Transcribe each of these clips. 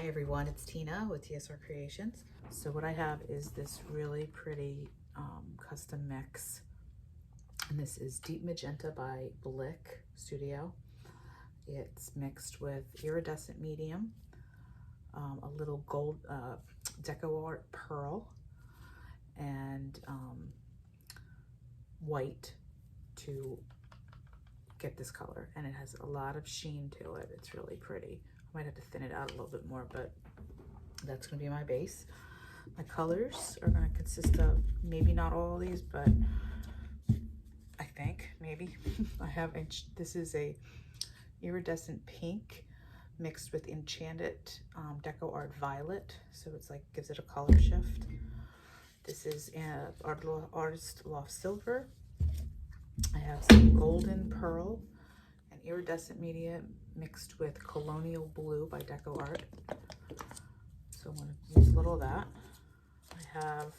Hi everyone, it's Tina with TSRcreations. So what I have is this really pretty custom mix, and this is Deep Magenta by Blick Studio. It's mixed with iridescent medium, a little gold deco art pearl, and white to get this color, and it has a lot of sheen to it. It's really pretty. I might have to thin it out a little bit more, but that's going to be my base. My colors are going to consist of maybe not all of these, but I think maybe I have this is a iridescent pink mixed with enchanted deco art violet, so it's like gives it a color shift. This is artist loft silver. I have some golden pearl and iridescent media mixed with colonial blue by Deco Art. So I'm going to use a little of that. I have,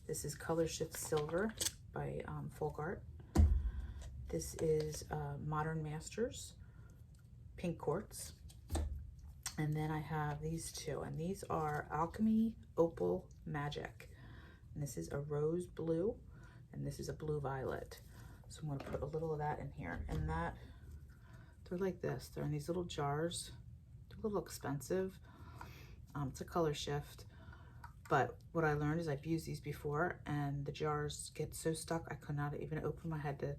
this is Color Shift Silver by Folk Art. This is Modern Masters Pink Quartz. And then I have these two, and these are Alchemy Opal Magic. And this is a rose blue, and this is a blue violet. So I'm going to put a little of that in here, and that, they're like this. They're in these little jars. They're a little expensive. It's a color shift, but what I learned is I've used these before, and the jars get so stuck I could not even open them. I had to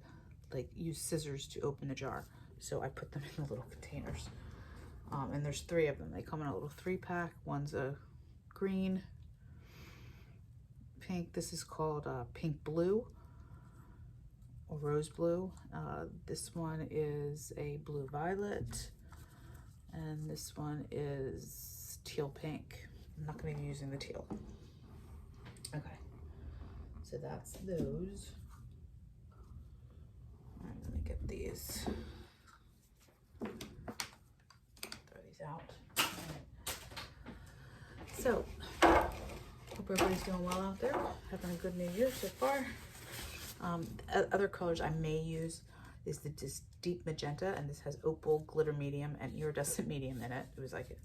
like use scissors to open the jar. So I put them in the little containers. And there's 3 of them. They come in a little 3-pack. One's a green, pink. This is called Pink Blue. Or rose blue. This one is a blue violet, and this one is teal pink. I'm not going to be using the teal. Okay, so that's those. All right, let me get these. Throw these out. All right. So, hope everybody's doing well out there. Having a good New Year so far. Other colors I may use is this Deep Magenta, and this has opal glitter medium and iridescent medium in it. It was like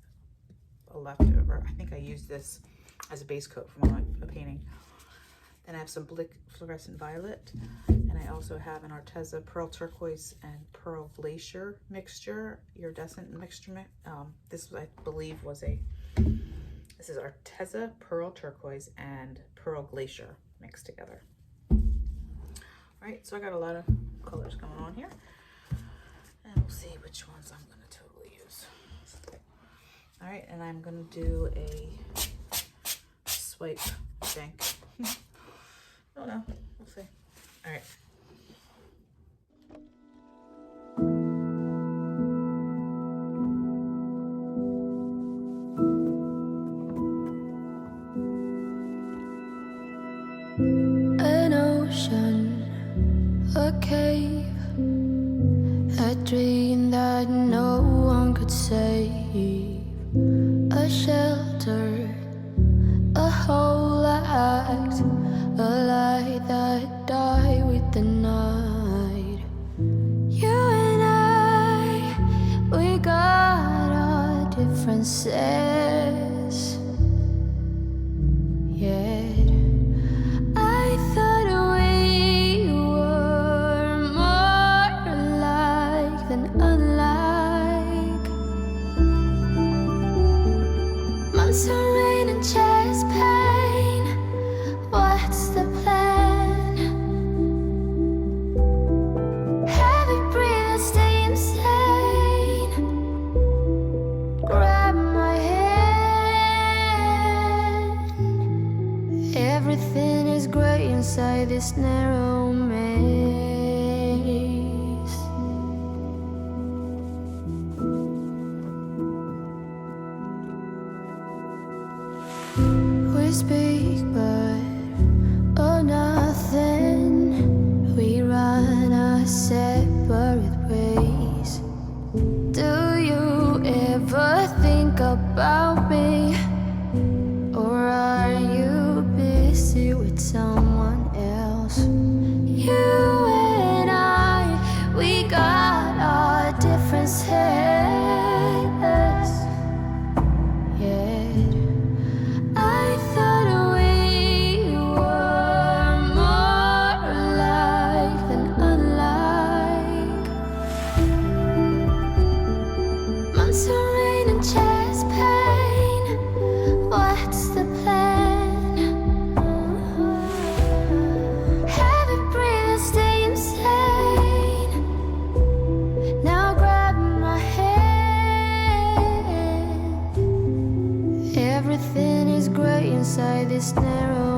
a leftover. I think I used this as a base coat for my painting. Then I have some Blick fluorescent violet, and I also have an Arteza pearl turquoise and pearl glacier mixture, iridescent mixture. This I believe was this is Arteza pearl turquoise and pearl glacier mixed together. Right, so I got a lot of colors going on here, and we'll see which ones I'm going to totally use. All right, and I'm going to do a swipe, I think. Oh no, we'll see. All right. An ocean, a cave, a dream that no one could save, a shelter, a whole act, a light that died with the night. You and I, we got our differences, yeah. Rain and chest pain, what's the plan? Heavy breathing, stay insane. Grab my hand. Everything is grey inside this narrow maze. We speak, but oh nothing. We run our separate ways. Do you ever think about me, or are you busy with someone else? You mirror